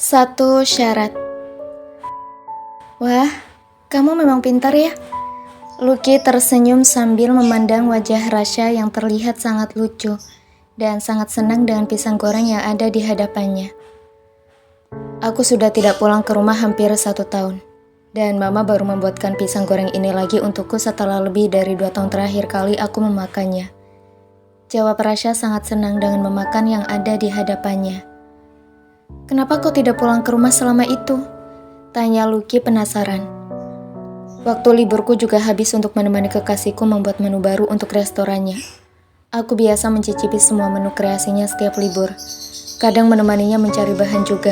Satu syarat. Wah, kamu memang pintar ya. Lucky tersenyum sambil memandang wajah Rasya yang terlihat sangat lucu dan sangat senang dengan pisang goreng yang ada di hadapannya. Aku sudah tidak pulang ke rumah hampir 1 tahun. Dan mama baru membuatkan pisang goreng ini lagi untukku setelah lebih dari 2 tahun terakhir kali aku memakannya. Jawab Rasya sangat senang dengan memakan yang ada di hadapannya. Kenapa kau tidak pulang ke rumah selama itu? Tanya Lucky penasaran. Waktu liburku juga habis untuk menemani kekasihku membuat menu baru untuk restorannya. Aku biasa mencicipi semua menu kreasinya setiap libur. Kadang menemaninya mencari bahan juga.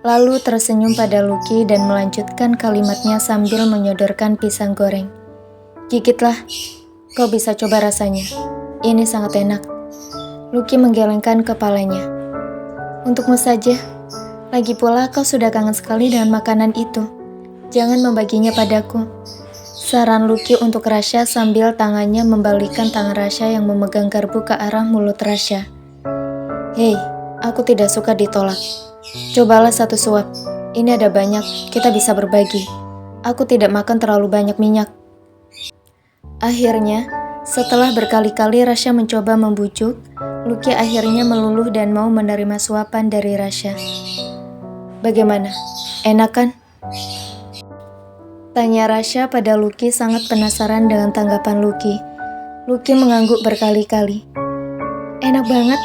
Lalu tersenyum pada Lucky dan melanjutkan kalimatnya sambil menyodorkan pisang goreng. Gigitlah, kau bisa coba rasanya. Ini sangat enak. Lucky menggelengkan kepalanya. Untukmu saja. Lagi pula kau sudah kangen sekali dengan makanan itu. Jangan membaginya padaku. Saran Lucky untuk Rasya sambil tangannya membalikan tangan Rasya yang memegang garpu ke arah mulut Rasya. Hei, aku tidak suka ditolak. Cobalah 1 suap. Ini ada banyak, kita bisa berbagi. Aku tidak makan terlalu banyak minyak. Akhirnya, setelah berkali-kali Rasya mencoba membujuk, Lucky akhirnya meluluh dan mau menerima suapan dari Rasya. Bagaimana? Enak kan? Tanya Rasya pada Lucky sangat penasaran dengan tanggapan Lucky. Lucky mengangguk berkali-kali. Enak banget.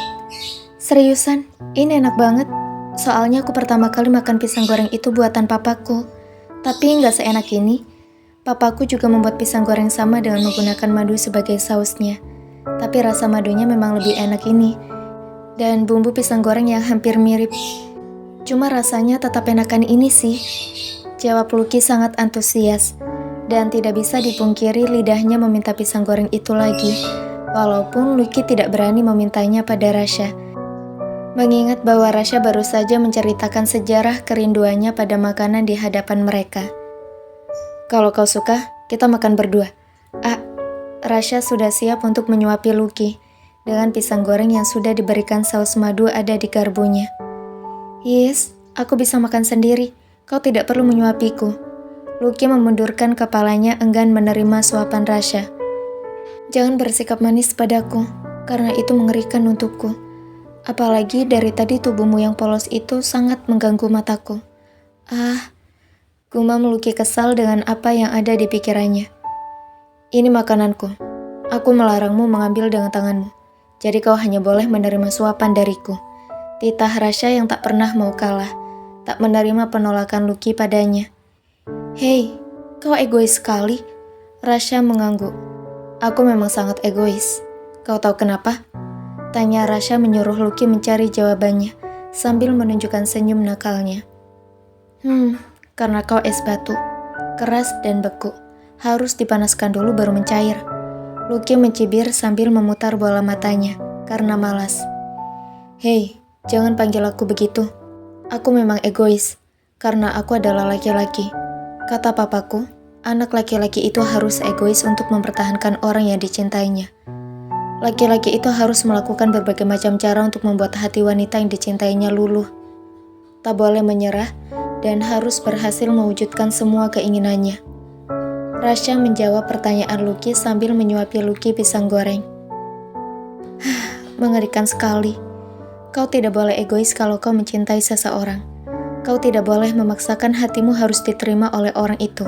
Seriusan, ini enak banget. Soalnya aku pertama kali makan pisang goreng itu buatan papaku. Tapi nggak seenak ini. Papaku juga membuat pisang goreng sama dengan menggunakan madu sebagai sausnya. Tapi rasa madunya memang lebih enak ini. Dan bumbu pisang goreng yang hampir mirip. Cuma rasanya tetap enakan ini sih. Jawab Lucky sangat antusias. Dan tidak bisa dipungkiri lidahnya meminta pisang goreng itu lagi. Walaupun Lucky tidak berani memintanya pada Rasya. Mengingat bahwa Rasya baru saja menceritakan sejarah kerinduannya pada makanan di hadapan mereka. Kalau kau suka, kita makan berdua. Rasya sudah siap untuk menyuapi Lucky dengan pisang goreng yang sudah diberikan saus madu ada di garpunya. Yes, aku bisa makan sendiri. Kau tidak perlu menyuapiku. Lucky memundurkan kepalanya enggan menerima suapan Rasya. Jangan bersikap manis padaku, karena itu mengerikan untukku. Apalagi dari tadi tubuhmu yang polos itu sangat mengganggu mataku. Gumam Lucky kesal dengan apa yang ada di pikirannya. Ini makananku. Aku melarangmu mengambil dengan tanganmu. Jadi kau hanya boleh menerima suapan dariku. Titah Rasya yang tak pernah mau kalah. Tak menerima penolakan Lucky padanya. Hei, kau egois sekali. Rasya mengangguk. Aku memang sangat egois. Kau tahu kenapa? Tanya Rasya menyuruh Lucky mencari jawabannya sambil menunjukkan senyum nakalnya. Karena kau es batu, keras dan beku. Harus dipanaskan dulu baru mencair. Lucky mencibir sambil memutar bola matanya karena malas. Hei, jangan panggil aku begitu. Aku memang egois, karena aku adalah laki-laki. Kata papaku, anak laki-laki itu harus egois untuk mempertahankan orang yang dicintainya. Laki-laki itu harus melakukan berbagai macam cara untuk membuat hati wanita yang dicintainya luluh. Tak boleh menyerah dan harus berhasil mewujudkan semua keinginannya. Rasya menjawab pertanyaan Lucky sambil menyuapi Lucky pisang goreng. Mengerikan sekali. Kau tidak boleh egois kalau kau mencintai seseorang. Kau tidak boleh memaksakan hatimu harus diterima oleh orang itu.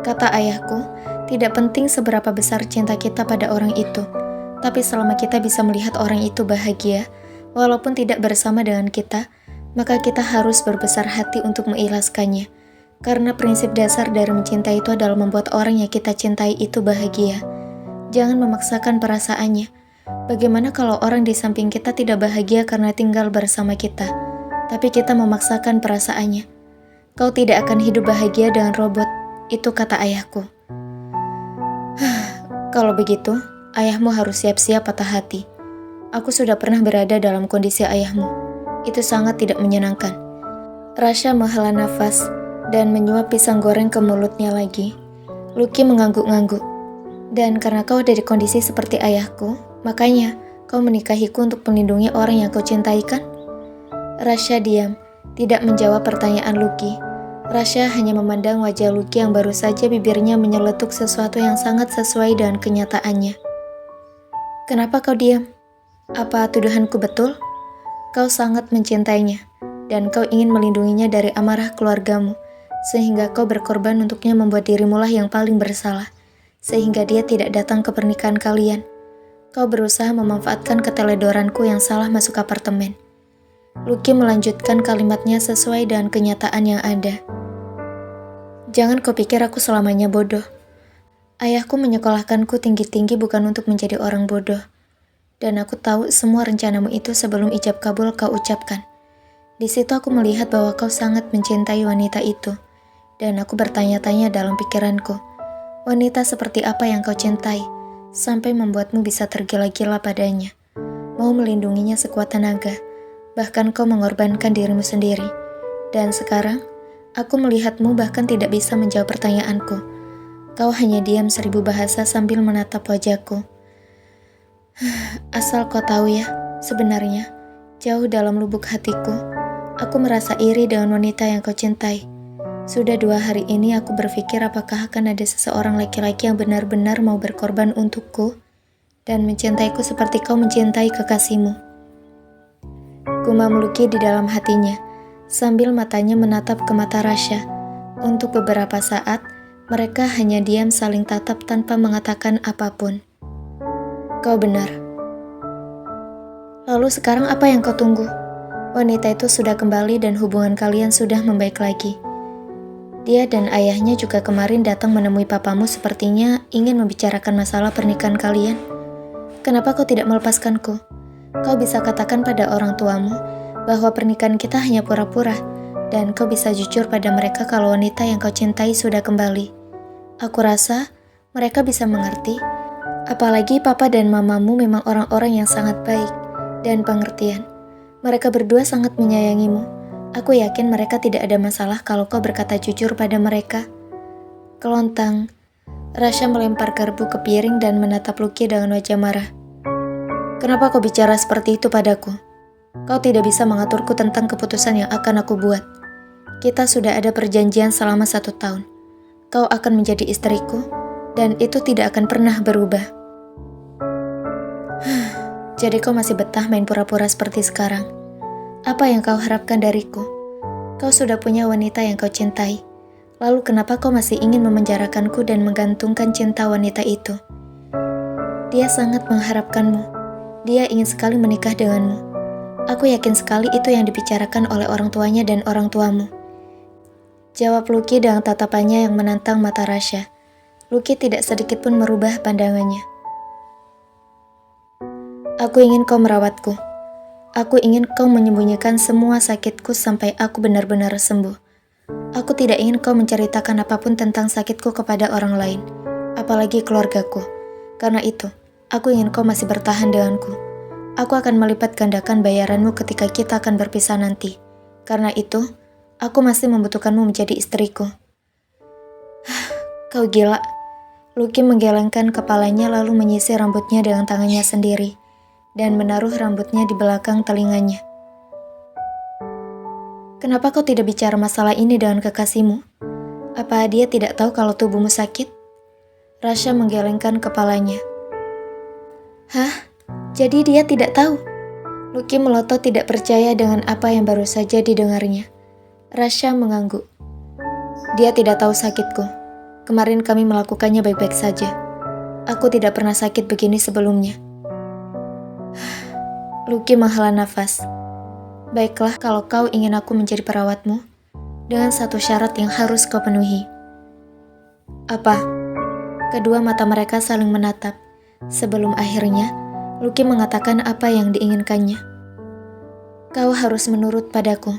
Kata ayahku, tidak penting seberapa besar cinta kita pada orang itu. Tapi selama kita bisa melihat orang itu bahagia, walaupun tidak bersama dengan kita, maka kita harus berbesar hati untuk mengikhlaskannya. Karena prinsip dasar dari mencintai itu adalah membuat orang yang kita cintai itu bahagia. Jangan memaksakan perasaannya. Bagaimana kalau orang di samping kita tidak bahagia karena tinggal bersama kita, tapi kita memaksakan perasaannya? Kau tidak akan hidup bahagia dengan robot, itu kata ayahku. Kalau begitu, ayahmu harus siap-siap patah hati. Aku sudah pernah berada dalam kondisi ayahmu. Itu sangat tidak menyenangkan. Rasya menghela nafas dan menyuap pisang goreng ke mulutnya lagi. Lucky mengangguk-ngangguk. Dan karena kau ada di kondisi seperti ayahku, makanya kau menikahiku untuk melindungi orang yang kau cintai kan? Rasya diam Tidak menjawab pertanyaan Lucky. Rasya hanya memandang wajah Lucky yang baru saja bibirnya menyeletuk sesuatu yang sangat sesuai dengan kenyataannya. Kenapa kau diam? Apa tuduhanku betul? Kau sangat mencintainya, dan kau ingin melindunginya dari amarah keluargamu, sehingga kau berkorban untuknya membuat dirimulah yang paling bersalah, sehingga dia tidak datang ke pernikahan kalian. Kau berusaha memanfaatkan keteledoranku yang salah masuk apartemen. Lucky melanjutkan kalimatnya sesuai dengan kenyataan yang ada. Jangan kau pikir aku selamanya bodoh. Ayahku menyekolahkanku tinggi-tinggi bukan untuk menjadi orang bodoh. Dan aku tahu semua rencanamu itu sebelum ijab kabul kau ucapkan. Di situ aku melihat bahwa kau sangat mencintai wanita itu. Dan aku bertanya-tanya dalam pikiranku, wanita seperti apa yang kau cintai, sampai membuatmu bisa tergila-gila padanya. Mau melindunginya sekuat tenaga, bahkan kau mengorbankan dirimu sendiri. Dan sekarang, aku melihatmu bahkan tidak bisa menjawab pertanyaanku. Kau hanya diam 1000 bahasa sambil menatap wajahku. Asal kau tahu ya, sebenarnya, jauh dalam lubuk hatiku, aku merasa iri dengan wanita yang kau cintai. Sudah 2 hari ini aku berpikir apakah akan ada seseorang laki-laki yang benar-benar mau berkorban untukku dan mencintaiku seperti kau mencintai kekasihmu. Gumam Lucky di dalam hatinya, sambil matanya menatap ke mata Rasya. Untuk beberapa saat, mereka hanya diam saling tatap tanpa mengatakan apapun. Kau benar. Lalu sekarang apa yang kau tunggu? Wanita itu sudah kembali dan hubungan kalian sudah membaik lagi. Dia dan ayahnya juga kemarin datang menemui papamu sepertinya ingin membicarakan masalah pernikahan kalian. Kenapa kau tidak melepaskanku? Kau bisa katakan pada orang tuamu bahwa pernikahan kita hanya pura-pura, dan kau bisa jujur pada mereka kalau wanita yang kau cintai sudah kembali. Aku rasa mereka bisa mengerti. Apalagi papa dan mamamu memang orang-orang yang sangat baik dan pengertian. Mereka berdua sangat menyayangimu. Aku yakin mereka tidak ada masalah kalau kau berkata jujur pada mereka. Kelontang, Rasya melempar garpu ke piring dan menatap Lucky dengan wajah marah. Kenapa kau bicara seperti itu padaku? Kau tidak bisa mengaturku tentang keputusan yang akan aku buat. Kita sudah ada perjanjian selama 1 tahun. Kau akan menjadi istriku, dan itu tidak akan pernah berubah. Jadi kau masih betah main pura-pura seperti sekarang? Apa yang kau harapkan dariku? Kau sudah punya wanita yang kau cintai. Lalu kenapa kau masih ingin memenjarakanku dan menggantungkan cinta wanita itu? Dia sangat mengharapkanmu. Dia ingin sekali menikah denganmu. Aku yakin sekali itu yang dibicarakan oleh orang tuanya dan orang tuamu. Jawab Lucky dengan tatapannya yang menantang mata Rasya. Lucky tidak sedikit pun merubah pandangannya. Aku ingin kau merawatku. Aku ingin kau menyembunyikan semua sakitku sampai aku benar-benar sembuh. Aku tidak ingin kau menceritakan apapun tentang sakitku kepada orang lain, apalagi keluargaku. Karena itu, aku ingin kau masih bertahan denganku. Aku akan melipat gandakan bayaranmu ketika kita akan berpisah nanti. Karena itu, aku masih membutuhkanmu menjadi istriku. Kau gila. Lucky menggelengkan kepalanya lalu menyisir rambutnya dengan tangannya sendiri dan menaruh rambutnya di belakang telinganya. Kenapa kau tidak bicara masalah ini dengan kekasihmu? Apa dia tidak tahu kalau tubuhmu sakit? Rasya menggelengkan kepalanya. Hah? Jadi dia tidak tahu? Lucky melotot tidak percaya dengan apa yang baru saja didengarnya. Rasya mengangguk. Dia tidak tahu sakitku. Kemarin kami melakukannya baik-baik saja. Aku tidak pernah sakit begini sebelumnya. Lucky menghela nafas. Baiklah kalau kau ingin aku menjadi perawatmu, dengan satu syarat yang harus kau penuhi. Apa? Kedua mata mereka saling menatap, sebelum akhirnya Lucky mengatakan apa yang diinginkannya. Kau harus menurut padaku.